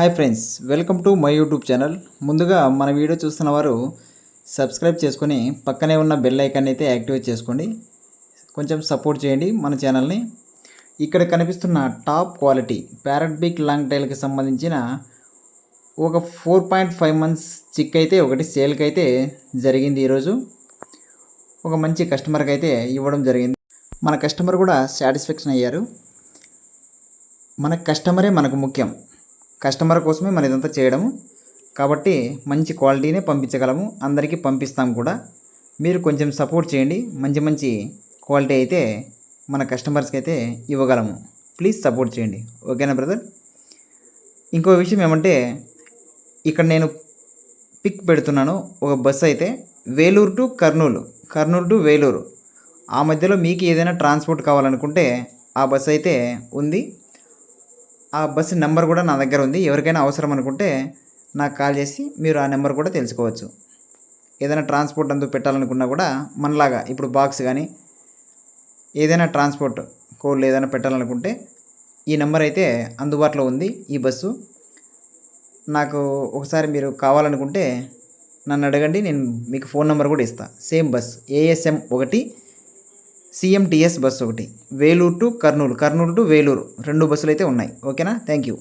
Hi friends, welcome to my YouTube channel. ముందుగా మన video చూస్తున్న వారు సబ్స్క్రైబ్ చేసుకొని పక్కనే ఉన్న బెల్ ఐకాన్ అయితే యాక్టివేట్ చేసుకోండి. కొంచెం సపోర్ట్ చేయండి మన ఛానల్ని. ఇక్కడ కనిపిస్తున్న టాప్ క్వాలిటీ ప్యారెట్ బీక్ లాంగ్ టైల్కి సంబంధించిన ఒక 4.5 months చిక్ అయితే ఒకటి సేల్కి అయితే జరిగింది. ఈరోజు ఒక మంచి కస్టమర్కి అయితే ఇవ్వడం జరిగింది. మన కస్టమర్ కూడా సాటిస్ఫాక్షన్ అయ్యారు. మన కస్టమరే మనకు ముఖ్యం. కస్టమర్ కోసమే మనం ఇదంతా చేయడము. కాబట్టి మంచి క్వాలిటీనే పంపించగలము, అందరికీ పంపిస్తాం కూడా. మీరు కొంచెం సపోర్ట్ చేయండి. మంచి మంచి క్వాలిటీ అయితే మన కస్టమర్స్కి అయితే ఇవ్వగలము. ప్లీజ్ సపోర్ట్ చేయండి, ఓకేనా బ్రదర్? ఇంకో విషయం ఏమంటే, ఇక్కడ నేను పిక్ పెడుతున్నాను. ఒక బస్సు అయితే వేలూరు టు కర్నూలు, కర్నూలు టు వేలూరు ఆ మధ్యలో మీకు ఏదైనా ట్రాన్స్పోర్ట్ కావాలనుకుంటే ఆ బస్సు అయితే ఉంది. ఆ బస్సు నెంబర్ కూడా నా దగ్గర ఉంది. ఎవరికైనా అవసరం అనుకుంటే నాకు కాల్ చేసి మీరు ఆ నెంబర్ కూడా తెలుసుకోవచ్చు. ఏదైనా ట్రాన్స్పోర్ట్ అందుకు పెట్టాలనుకున్నా కూడా మనలాగా ఇప్పుడు బాక్స్ కానీ ఏదైనా ట్రాన్స్పోర్ట్ కోళ్ళు ఏదైనా పెట్టాలనుకుంటే ఈ నెంబర్ అయితే అందుబాటులో ఉంది. ఈ బస్సు నాకు ఒకసారి మీరు కావాలనుకుంటే నన్ను అడగండి, నేను మీకు ఫోన్ నెంబర్ కూడా ఇస్తాను. Same bus ASM 1 CMTS bus ఒకటి వేలూరు టు కర్నూలు, కర్నూలు టు వేలూరు 2 బస్సులు అయితే ఉన్నాయి. ఓకేనా? Thank you.